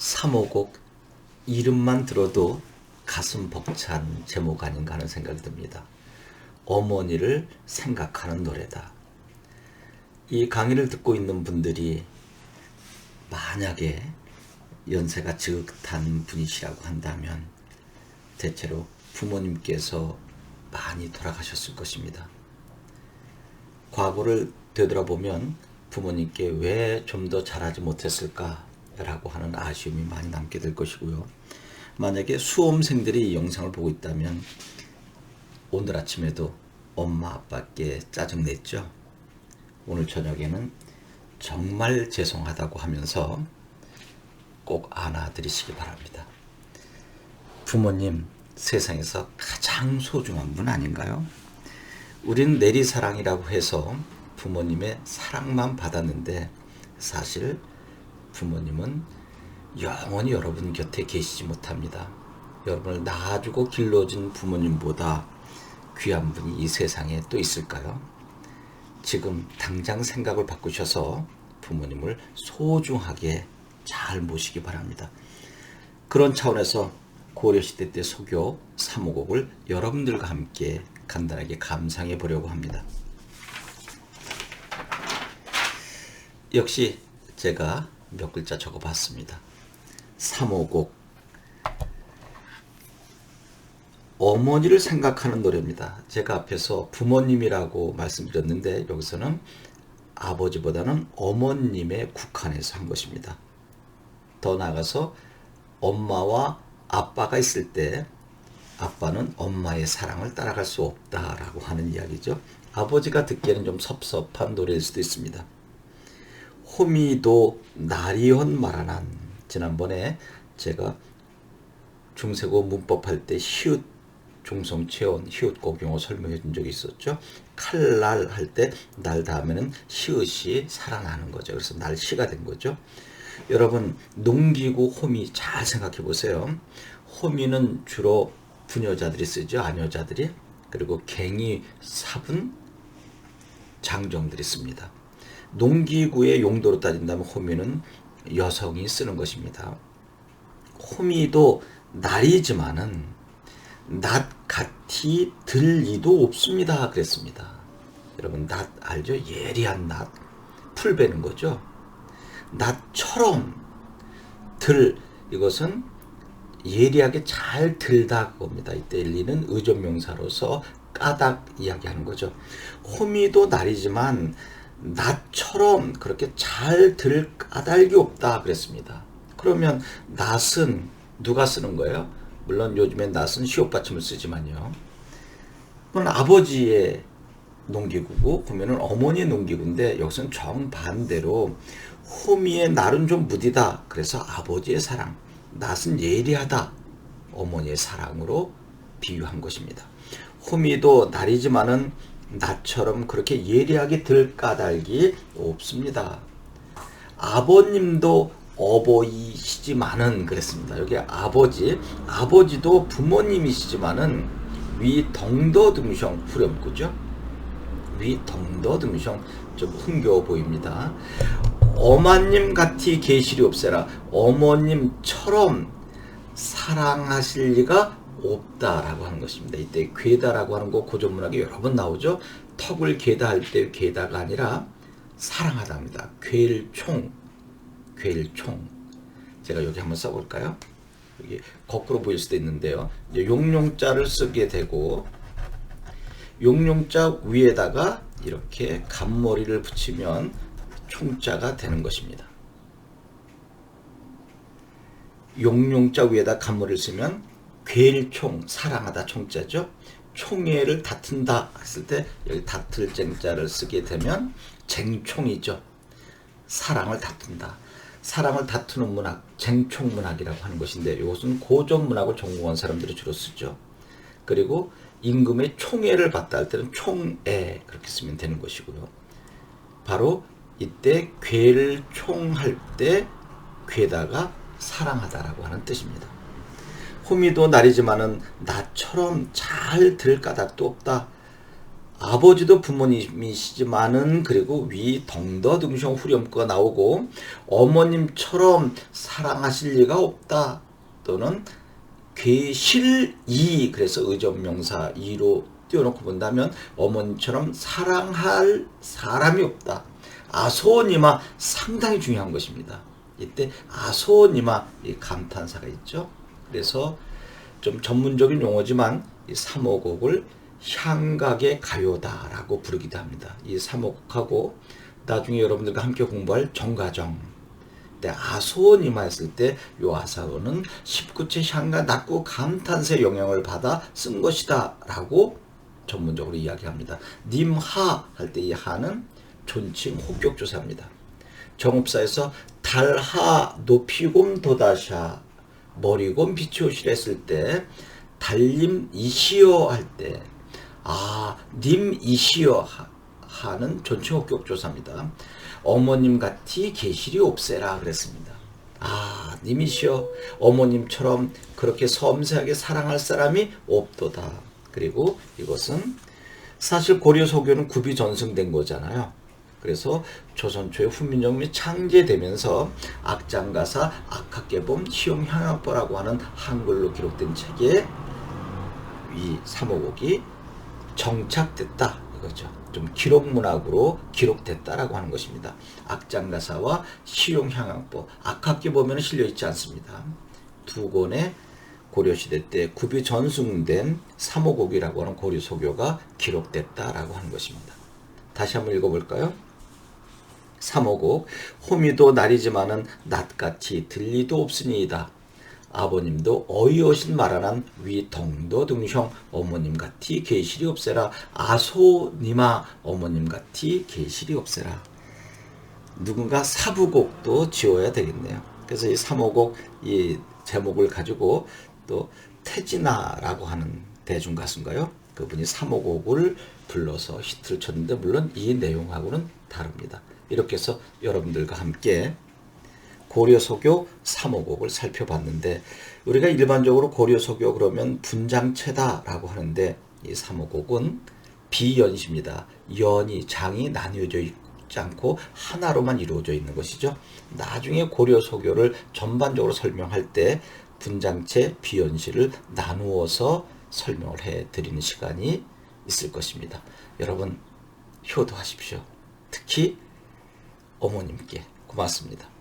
3호곡 이름만 들어도 가슴 벅찬 제목 아닌가 하는 생각이 듭니다. 어머니를 생각하는 노래다. 이 강의를 듣고 있는 분들이 만약에 연세가 지긋한 분이시라고 한다면 대체로 부모님께서 많이 돌아가셨을 것입니다. 과거를 되돌아보면 부모님께 왜 좀 더 잘하지 못했을까라고 하는 아쉬움이 많이 남게 될 것이고요. 만약에 수험생들이 이 영상을 보고 있다면 오늘 아침에도 엄마 아빠께 짜증냈죠. 오늘 저녁에는 정말 죄송하다고 하면서 꼭 안아드리시기 바랍니다. 부모님 세상에서 가장 소중한 분 아닌가요? 우린 내리사랑이라고 해서 부모님의 사랑만 받았는데 사실 부모님은 영원히 여러분 곁에 계시지 못합니다. 여러분을 낳아주고 길러준 부모님보다 귀한 분이 이 세상에 또 있을까요? 지금 당장 생각을 바꾸셔서 부모님을 소중하게 잘 모시기 바랍니다. 그런 차원에서 고려시대 때 소교 3호곡을 여러분들과 함께 간단하게 감상해 보려고 합니다. 역시 제가 몇 글자 적어 봤습니다. 3호곡 어머니를 생각하는 노래입니다. 제가 앞에서 부모님이라고 말씀드렸는데 여기서는 아버지보다는 어머님에 국한해서 한 것입니다. 더 나아가서 엄마와 아빠가 있을 때 아빠는 엄마의 사랑을 따라갈 수 없다라고 하는 이야기죠. 아버지가 듣기에는 좀 섭섭한 노래일 수도 있습니다. 호미도 나리온 말하난, 지난번에 제가 중세고 문법 할 때 히읗 중성 체온 히읗곡 용어 설명해 준 적이 있었죠. 칼날 할 때 날 다음에는 히읗이 살아나는 거죠. 그래서 날씨가 된 거죠. 여러분 농기구 호미 잘 생각해 보세요. 호미는 주로 부녀자들이 쓰죠. 아녀자들이. 그리고 갱이 삽은 장정들이 씁니다. 농기구의 용도로 따진다면 호미는 여성이 쓰는 것입니다. 호미도 날이지만은 낫 같이 들 리도 없습니다. 그랬습니다. 여러분 낫 알죠? 예리한 낫. 풀 베는 거죠. 낫처럼 들, 이것은 예리하게 잘 들다 그겁니다. 이때 일리는 의존명사로서 까닭 이야기하는 거죠. 호미도 날이지만 낫처럼 그렇게 잘 들 까닭이 없다 그랬습니다. 그러면 낫은 누가 쓰는 거예요? 물론 요즘엔 낫은 시옷받침을 쓰지만요. 그건 아버지의 농기구고 보면은 어머니의 농기구인데 여기서는 정반대로 호미의 날은 좀 무디다. 그래서 아버지의 사랑, 낫은 예리하다. 어머니의 사랑으로 비유한 것입니다. 호미도 날이지만은 나처럼 그렇게 예리하게 들 까닭이 없습니다. 아버님도 어버이시지만은 그랬습니다. 여기 아버지도 부모님이시지만은 위 덩더듬숑 후렴구죠. 위 덩더듬숑 좀 흥겨워 보입니다. 어마님 같이 계시리 없애라. 어머님처럼 사랑하실 리가 없다라고 하는 것입니다. 이때 괴다라고 하는 거 고전문학에 여러 번 나오죠. 턱을 괴다 할 때 괴다가 아니라 사랑하다입니다. 괴일총. 제가 여기 한번 써볼까요? 여기 거꾸로 보일 수도 있는데요. 용용자를 쓰게 되고 용용자 위에다가 이렇게 간머리를 붙이면 총자가 되는 것입니다. 용용자 위에다 간머리를 쓰면 괴일총, 사랑하다 총자죠. 총애를 다툰다 했을 때 여기 다툴 쟁자를 쓰게 되면 쟁총이죠. 사랑을 다툰다. 사랑을 다투는 문학, 쟁총문학이라고 하는 것인데 이것은 고전문학을 전공한 사람들이 주로 쓰죠. 그리고 임금의 총애를 받다 할 때는 총애 그렇게 쓰면 되는 것이고요. 바로 이때 괴를 총할 때 괴다가 사랑하다라고 하는 뜻입니다. 호미도 날이지만은 나처럼 잘 들 까닭도 없다. 아버지도 부모님이시지만은 그리고 위 덩더등쇼 후렴구가 나오고 어머님처럼 사랑하실 리가 없다 또는 괴실이 그래서 의존명사 이로 띄워놓고 본다면 어머님처럼 사랑할 사람이 없다. 아소니마 상당히 중요한 것입니다. 이때 아소니마 이 감탄사가 있죠. 그래서 좀 전문적인 용어지만 이 3호곡을 향각의 가요다라고 부르기도 합니다. 이 3호곡하고 나중에 여러분들과 함께 공부할 정가정 때 아소니마 했을 때 요 아사어는 19체 향가 낙구 감탄사의 영향을 받아 쓴 것이다 라고 전문적으로 이야기합니다. 님하 할 때 이 하는 존칭 호격조사입니다. 정읍사에서 달하 높이곰 도다샤 머리곰 비치오시라 했을 때 달님 이시여 할 때 님 이시여 하는 존칭 호격조사입니다. 어머님 같이 계실이 없애라 그랬습니다. 님이시여 어머님처럼 그렇게 섬세하게 사랑할 사람이 없도다. 그리고 이것은 사실 고려 소교는 굽이 전승된 거잖아요. 그래서 조선 초에 훈민정음이 창제되면서 악장가사 악학계범 시용향학보라고 하는 한글로 기록된 책에 이 3호곡이 정착됐다 이거죠. 좀 기록문학으로 기록됐다라고 하는 것입니다. 악장가사와 시용향학보 악학계 보면 실려있지 않습니다. 두 권의 고려시대 때 굽이 전승된 3호곡이라고 하는 고려 소교가 기록됐다라고 하는 것입니다. 다시 한번 읽어볼까요? 3호곡 호미도 날이지만은 낮같이 들리도 없으니이다. 아버님도 어이없인 말하난 위 덩도 등형 어머님 같이 계실이 없애라. 아소니마 어머님 같이 계실이 없애라. 누군가 사부곡도 지어야 되겠네요. 그래서 이 3호곡 이 제목을 가지고 또 태진아라고 하는 대중가수인가요? 그분이 3호곡을 불러서 히트를 쳤는데 물론 이 내용하고는 다릅니다. 이렇게 해서 여러분들과 함께 고려소교 3호곡을 살펴봤는데 우리가 일반적으로 고려소교 그러면 분장체다라고 하는데 이 3호곡은 비연시입니다. 연이 장이 나뉘어져 있지 않고 하나로만 이루어져 있는 것이죠. 나중에 고려소교를 전반적으로 설명할 때 분장체 비연시를 나누어서 설명을 해드리는 시간이 있을 것입니다. 여러분 효도하십시오. 특히 어머님께 고맙습니다.